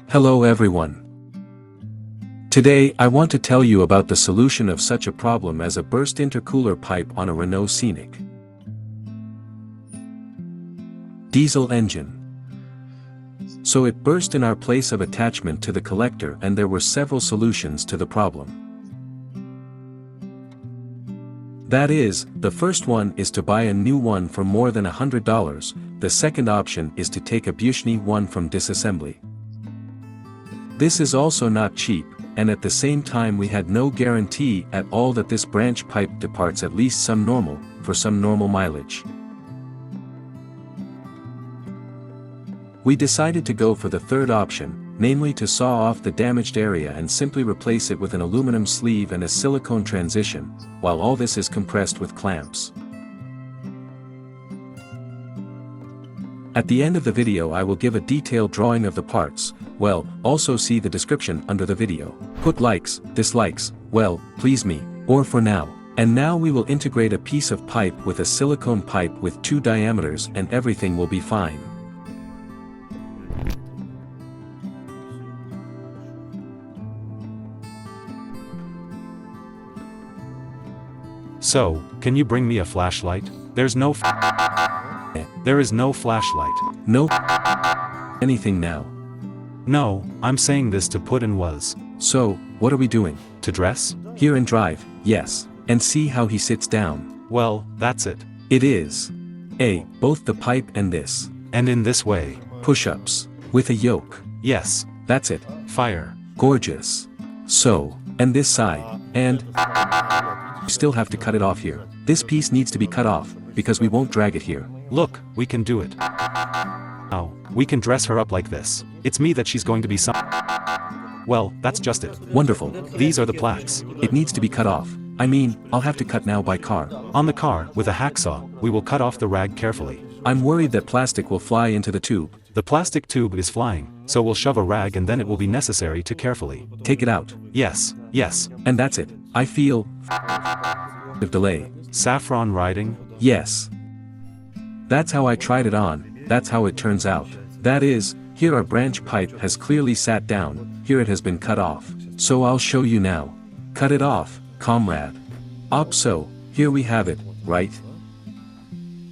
Hello everyone. Today I want to tell you about the solution of such a problem as a burst intercooler pipe on a Renault Scenic diesel engine. So it burst in our place of attachment to the collector, and there were several solutions to the problem. That is, the first one is to buy a new one for more than $100, the second option is to take a Bushney one from disassembly. This is also not cheap, and at the same time we had no guarantee at all that this branch pipe departs at least some normal mileage. We decided to go for the third option, namely to saw off the damaged area and simply replace it with an aluminum sleeve and a silicone transition, while all this is compressed with clamps. At the end of the video I will give a detailed drawing of the parts. Also see the description under the video. Put likes, dislikes, please me, or for now. And now we will integrate a piece of pipe with a silicone pipe with 2 diameters and everything will be fine. So, can you bring me a flashlight? There is no flashlight. No anything now. No, I'm saying this to put in was. So, what are we doing? To dress? Here and drive, yes. And see how he sits down. Well, that's it. It is. Both the pipe and this. And in this way. Push-ups. With a yoke. Yes. That's it. Fire. Gorgeous. So, and this side. And you still have to cut it off here. This piece needs to be cut off, because we won't drag it here. Look, we can do it. Now, we can dress her up like this. It's me that she's going to be some. Well, that's just it. Wonderful. These are the plaques. It needs to be cut off. I mean, I'll have to cut now by car. On the car, with a hacksaw, we will cut off the rag carefully. I'm worried that plastic will fly into the tube. The plastic tube is flying, so we'll shove a rag and then it will be necessary to carefully take it out. Yes. And that's it. I feel of delay. Saffron riding? Yes. That's how I tried it on, that's how it turns out. That is, here our branch pipe has clearly sat down, here it has been cut off. So I'll show you now. Cut it off, comrade. So, here we have it, right?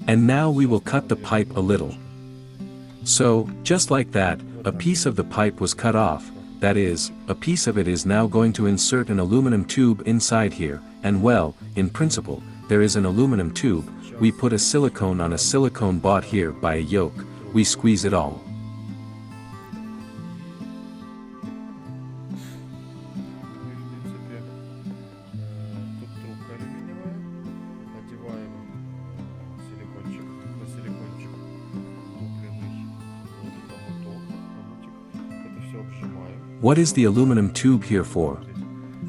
And now we will cut the pipe a little. So, just like that, a piece of the pipe was cut off, that is, a piece of it is now going to insert an aluminum tube inside here, and in principle, there is an aluminum tube, we put a silicone on a silicone bought here by a yoke, we squeeze it all. What is the aluminum tube here for?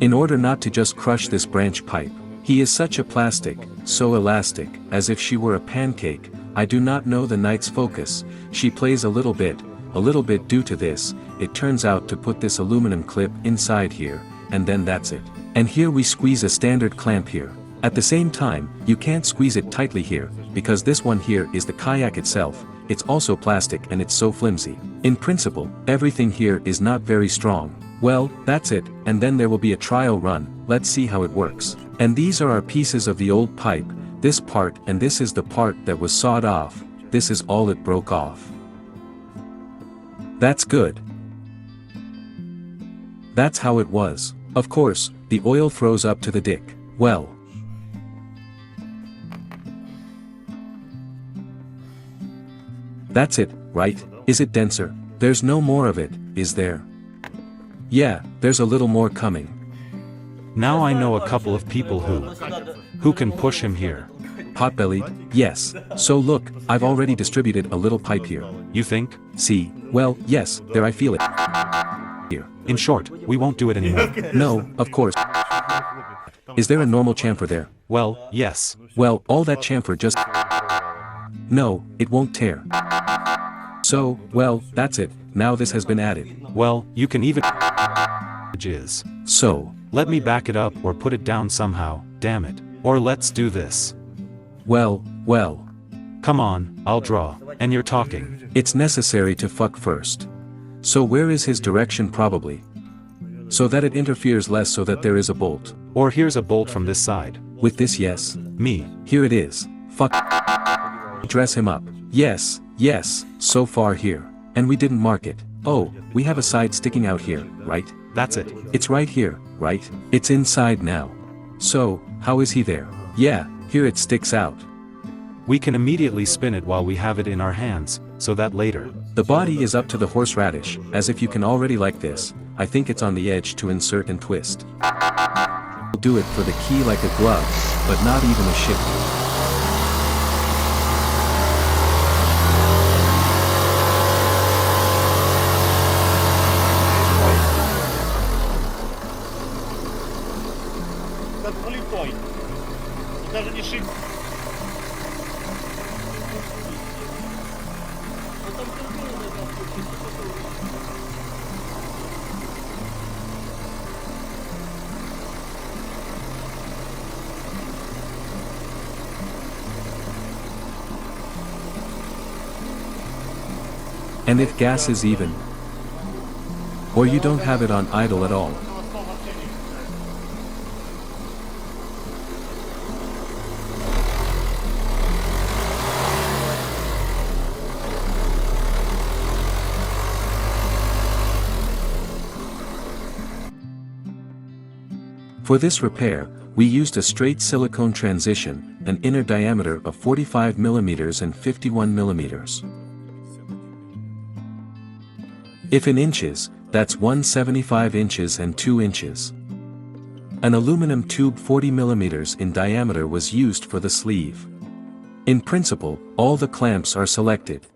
In order not to just crush this branch pipe. He is such a plastic, so elastic, as if she were a pancake. I do not know the knight's focus. She plays a little bit due to this. It turns out to put this aluminum clip inside here, and then that's it. And here we squeeze a standard clamp here. At the same time, you can't squeeze it tightly here, because this one here is the kayak itself. It's also plastic and it's so flimsy. In principle, everything here is not very strong. That's it, and then there will be a trial run, let's see how it works. And these are our pieces of the old pipe, this part and this is the part that was sawed off, this is all it broke off. That's good. That's how it was. Of course, the oil throws up to the dick. That's it, right? Is it denser? There's no more of it, is there? Yeah, there's a little more coming. Now I know a couple of people who can push him here. Pot-bellied? Yes. So look, I've already distributed a little pipe here. You think? See? Yes, there I feel it. Here. In short, we won't do it anymore. No, of course. Is there a normal chamfer there? Yes. All that chamfer just... No, it won't tear. So, that's it, now this has been added. You can even... So. Let me back it up or put it down somehow, damn it. Or let's do this. Come on, I'll draw, and you're talking. It's necessary to fuck first. So where is his direction probably? So that it interferes less so that there is a bolt. Or here's a bolt from this side. With this yes. Me. Here it is. Fuck. Dress him up. Yes, yes, so far here. And we didn't mark it. Oh, we have a side sticking out here, right? That's it. It's right here, right? It's inside now. So, how is he there? Yeah, here it sticks out. We can immediately spin it while we have it in our hands, so that later. The body is up to the horseradish, as if you can already like this. I think it's on the edge to insert and twist. We'll do it for the key like a glove, but not even a shifty. Даже не шибко. And if gas is even, or you don't have it on idle at all. For this repair, we used a straight silicone transition, an inner diameter of 45 mm and 51 mm. If in inches, that's 175 inches and 2 inches. An aluminum tube 40 mm in diameter was used for the sleeve. In principle, all the clamps are selected.